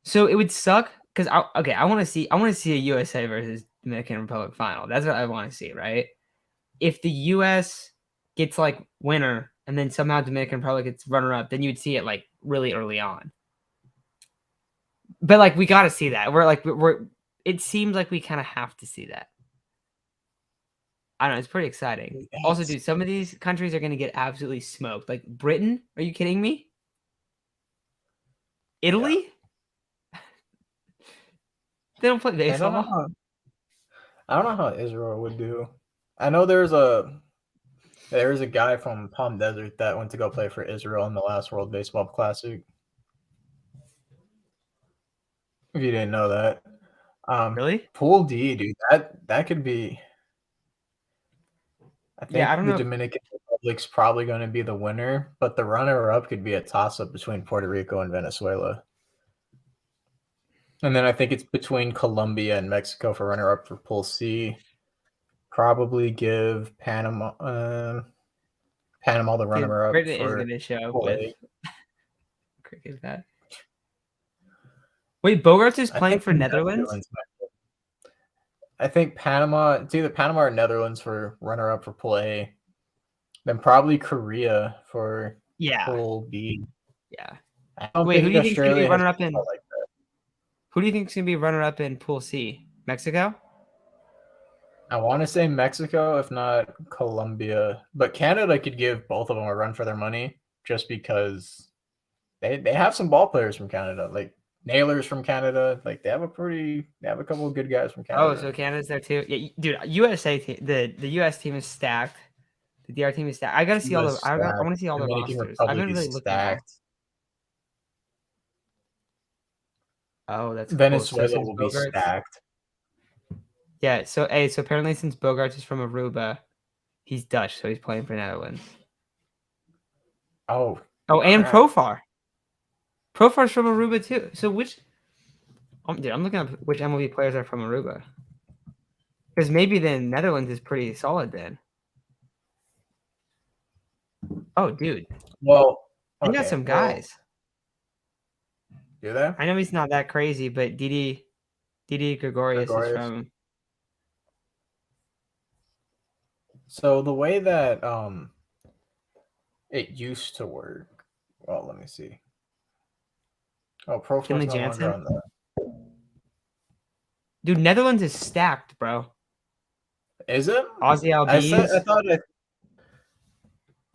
So it would suck because I want to see a USA versus Dominican Republic final. That's what I want to see, right? If the US gets like winner and then somehow Dominican Republic gets runner up, then you'd see it like really early on. But like we got to see that. It seems like we kind of have to see that. I don't know. It's pretty exciting. Yes. Also, dude, some of these countries are going to get absolutely smoked. Like Britain? Are you kidding me? Italy? Yeah. They don't play baseball. I don't know how Israel would do. I know there's a There was a guy from Palm Desert that went to go play for Israel in the last World Baseball Classic. If you didn't know that. Really? Pool D, dude, that could be. I Yeah, I think don't the know. Dominican Republic's probably going to be the winner, but the runner-up could be a toss-up between Puerto Rico and Venezuela. And then I think it's between Colombia and Mexico for runner-up for Pool C. Probably give Panama the Dude, runner-up Britain is for going to show up Pool with A. cricket bat. Wait, Bogarts is I playing think for the Netherlands? I think Panama. It's either Panama or Netherlands for runner-up for Pool A. Then probably Korea for Yeah. Pool B. Yeah. I don't Wait, who think do you think's going to be Australia has runner-up in? like that. Who do you think's going to be runner-up in Pool C? Mexico? I want to say Mexico, if not Colombia, but Canada could give both of them a run for their money just because they have some ball players from Canada, like Nailers from Canada. Like they have a couple of good guys from Oh, Canada. so Canada's there too. Yeah, dude, USA the US team is stacked. The DR team is stacked. I gotta see all the. I want to see all the Dominican rosters. I Republic haven't really is looked at them all. stacked. Oh, that's cool. Venezuela since will be Bogarts, stacked. yeah. So apparently since Bogarts is from Aruba, he's Dutch, so he's playing for Netherlands. Oh, And crap. Profar. Profar's from Aruba too. So which? Dude, I'm looking up which MLB players are from Aruba. Because maybe then Netherlands is pretty solid then. Oh, dude, Well, they got some guys. Do they? I know he's not that crazy, but Didi Gregorius is from. So the way that it used to work. Well, let me see. Oh, Profar's Finley no longer Jansen? on that. Dude, Netherlands is stacked, bro. Is it? Ozzy Albies. I thought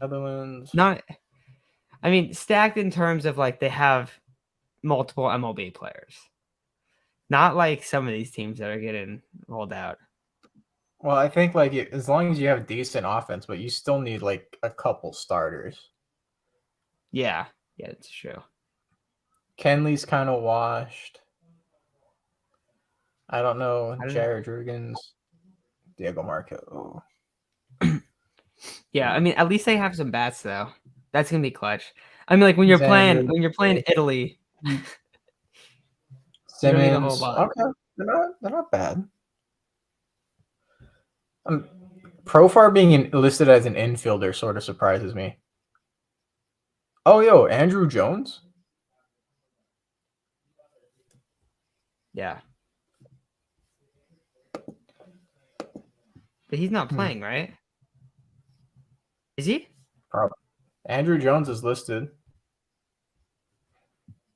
Netherlands. Not. I mean, stacked in terms of like they have multiple MLB players. Not like some of these teams that are getting rolled out. Well, I think like as long as you have decent offense, but you still need like a couple starters. Yeah, that's true. Kenley's kind of washed. I don't know. I don't know. Jared Rugans, Diego Marco. Yeah, I mean, at least they have some bats though. That's gonna be clutch. I mean, like when you're playing Italy, you don't need a whole Simmons. lot. Okay, they're not bad. Profar being listed as an infielder sort of surprises me. Oh, yo, Andrew Jones? Yeah. But he's not playing, right? Is he? Probably. Andrew Jones is listed.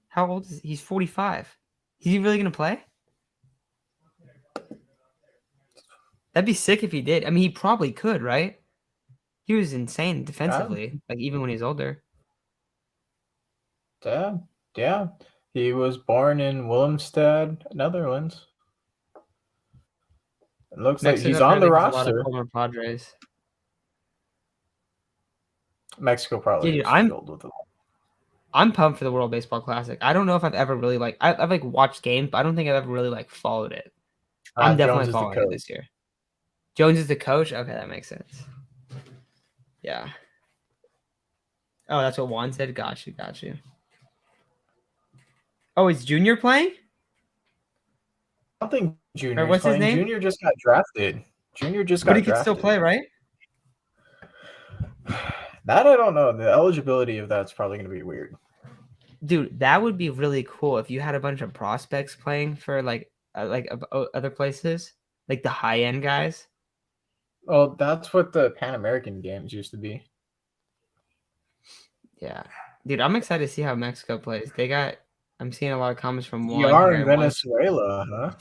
How old is he? He's 45. Is he really going to play? That'd be sick if he did. I mean, he probably could, right? He was insane defensively, like even when he's older. Yeah. He was born in Willemstad, Netherlands. It looks like he's on the roster. A lot of former Padres. Mexico probably Dude, is filled with them. I'm pumped for the World Baseball Classic. I don't know if I've ever really I've like watched games, but I don't think I've ever really followed it. I'm definitely following it this year. Jones is the coach? Okay, that makes sense. Yeah. Oh, that's what Juan said? Got you. Oh, is Junior playing? I don't think Junior. What's his name? Junior just got drafted. But he could still play, right? That I don't know. The eligibility of that's probably going to be weird. Dude, that would be really cool if you had a bunch of prospects playing for other places, like the high end guys. Well, that's what the Pan American Games used to be. Yeah, dude, I'm excited to see how Mexico plays. I'm seeing a lot of comments from Juan. DR in Venezuela, huh?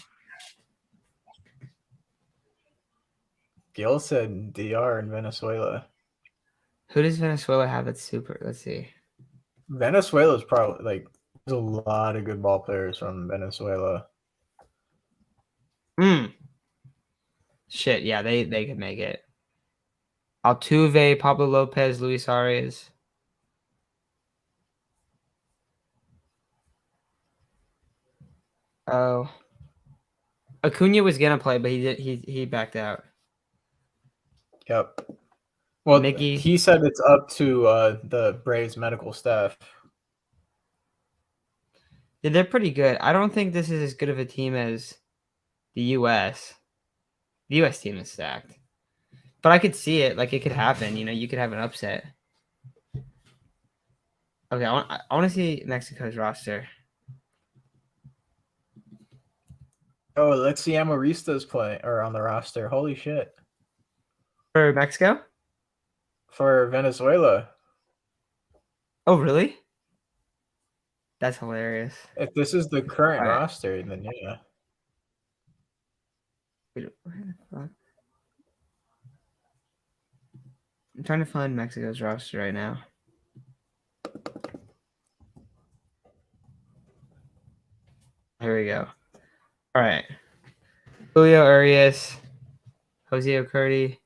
Gil said DR in Venezuela. Who does Venezuela have that's super? Let's see. Venezuela is probably there's a lot of good ball players from Venezuela. Shit, yeah, they could make it. Altuve, Pablo Lopez, Luis Arias. Oh, Acuna was gonna play, but he backed out. Yep. Well, Mickey. he said it's up to the Braves medical staff. Yeah, they're pretty good. I don't think this is as good of a team as the U.S. The U.S. team is stacked, but I could see it. Like it could happen. You could have an upset. Okay, I want to see Mexico's roster. Oh, Alexi Amarista's playing or on the roster. Holy shit. For Mexico? For Venezuela. Oh, really? That's hilarious. If this is the current All right. roster, then yeah. Wait, where the fuck? I'm trying to find Mexico's roster right now. Here we go. All right. Julio Urias, Jose Ocardi.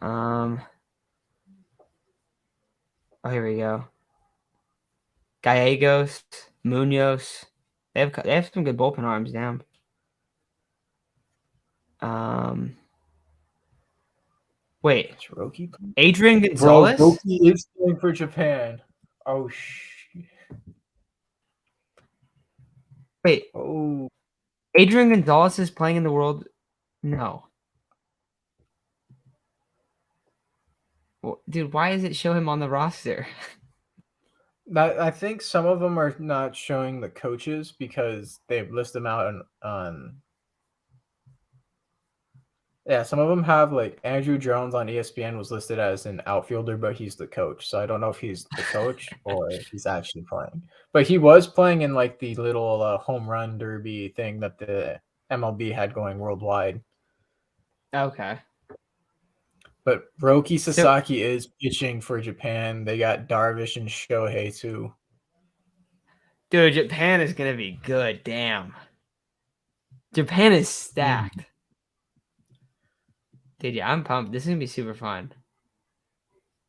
Oh, here we go. Gallegos, Munoz. They have some good bullpen arms, damn. Wait. It's Roki. Adrian Bro, Gonzalez? Roki is playing for Japan. Oh shit. Wait. Oh. Adrian Gonzalez is playing in the World. No. Well, dude, why does it show him on the roster? I think some of them are not showing the coaches because they list them out on yeah, some of them have like Andrew Jones on ESPN was listed as an outfielder, but he's the coach. So I don't know if he's the coach or if he's actually playing. But he was playing in like the little home run derby thing that the MLB had going worldwide. Okay. But Roki Sasaki is pitching for Japan. They got Darvish and Shohei too. Dude, Japan is going to be good. Damn. Japan is stacked. Dude, yeah, I'm pumped. This is going to be super fun.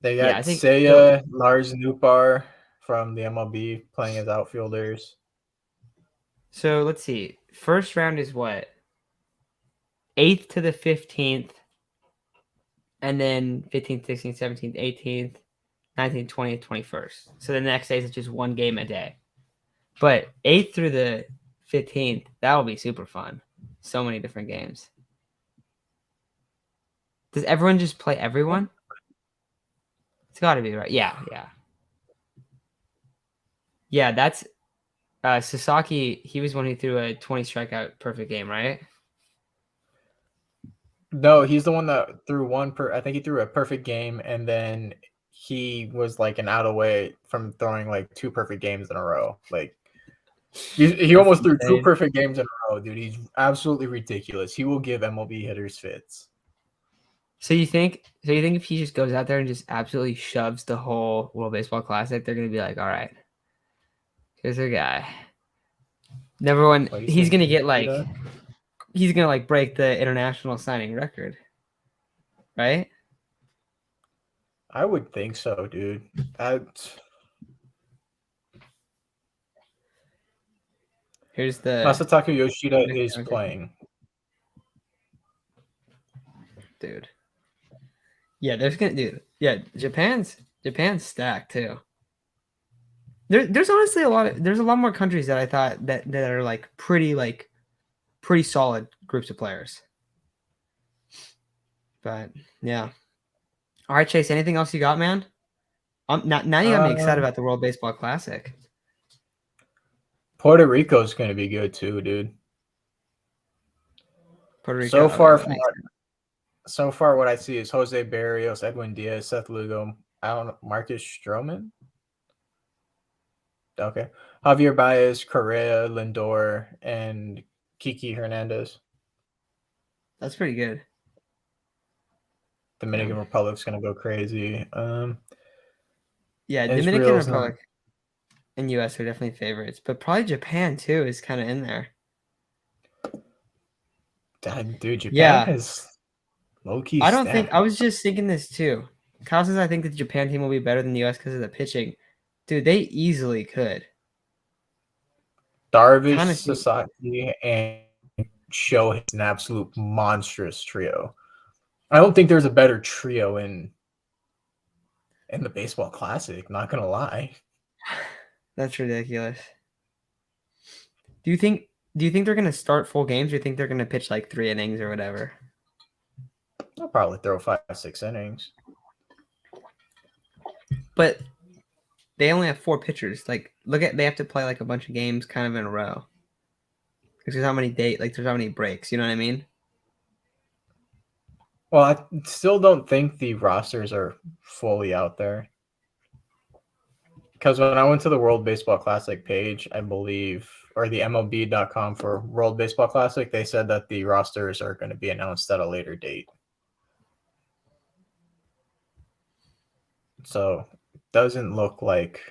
They got Seiya, Lars Nootbaar from the MLB playing as outfielders. So let's see. First round is what? 8th to the 15th. And then 15th, 16th, 17th, 18th, 19th, 20th, 21st. So the next day is just one game a day. But 8th through the 15th, that will be super fun. So many different games. Does everyone just play everyone? It's got to be, right? Yeah. Yeah, that's Sasaki. He was one who threw a 20 strikeout perfect game, right? No, he's the one that threw I think he threw a perfect game, and then he was like an out away from throwing like 2 perfect games in a row. Like he almost threw 2 perfect games in a row, dude. He's absolutely ridiculous. He will give MLB hitters fits. So you think if he just goes out there and just absolutely shoves the whole World Baseball Classic, they're gonna be like, all right, here's our guy. Number one, he's gonna get like he's gonna like break the international signing record, right? I would think so, dude. Here's the Masataka Yoshida is playing. Dude. Yeah, Japan's stacked too. There's honestly there's a lot more countries that I thought that are like pretty solid groups of players. But yeah. All right, Chase, anything else you got, man? Now you got me excited about the World Baseball Classic. Puerto Rico's going to be good too, dude. Puerto Rico. So far, what I see is Jose Barrios, Edwin Diaz, Seth Lugo, Marcus Stroman. Okay. Javier Baez, Correa, Lindor, and Kiki Hernandez. That's pretty good. Dominican Republic's going to go crazy. Yeah, Dominican Republic and U.S. are definitely favorites, but probably Japan too is kind of in there. Dude, Japan has Low key. I don't think I was just thinking this too. Kyle says I think the Japan team will be better than the US because of the pitching. Dude, they easily could. Darvish, Kind of see. Sasaki, and Shohei is an absolute monstrous trio. I don't think there's a better trio in the baseball classic, not gonna lie. That's ridiculous. Do you think they're gonna start full games, or do you think they're gonna pitch like 3 innings or whatever? I'll probably throw 5-6 innings. But they only have 4 pitchers. Like, they have to play like a bunch of games kind of in a row. Because there's how many there's how many breaks, you know what I mean? Well, I still don't think the rosters are fully out there. Because when I went to the World Baseball Classic page, I believe, or the MLB.com for World Baseball Classic, they said that the rosters are going to be announced at a later date. So it doesn't look like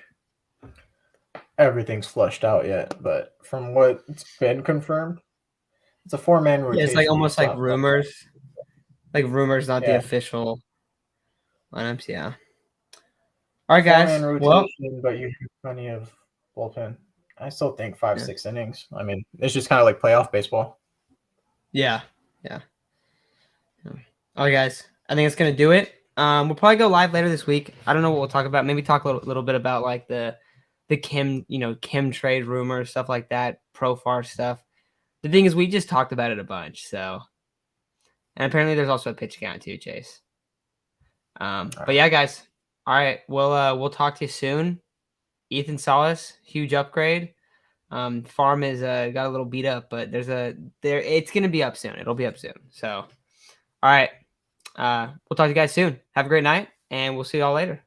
everything's flushed out yet. But from what's been confirmed, it's a 4-man rotation. Yeah, it's like almost like rumors. Like rumors, not the official lineups. Yeah. All right, guys. 4-man rotation, but you have plenty of bullpen. I still think 5-6 innings. I mean, it's just kind of like playoff baseball. Yeah. All right, guys. I think it's gonna do it. We'll probably go live later this week. I don't know what we'll talk about. Maybe talk a little bit about like the Kim trade rumors, stuff like that, Profar stuff. The thing is, we just talked about it a bunch. So, and apparently, there's also a pitch count too, Chase. But yeah, guys. All right, we'll talk to you soon. Ethan Salas, huge upgrade. Farm is got a little beat up, but it's gonna be up soon. It'll be up soon. So, all right, we'll talk to you guys soon. Have a great night, and we'll see y'all later.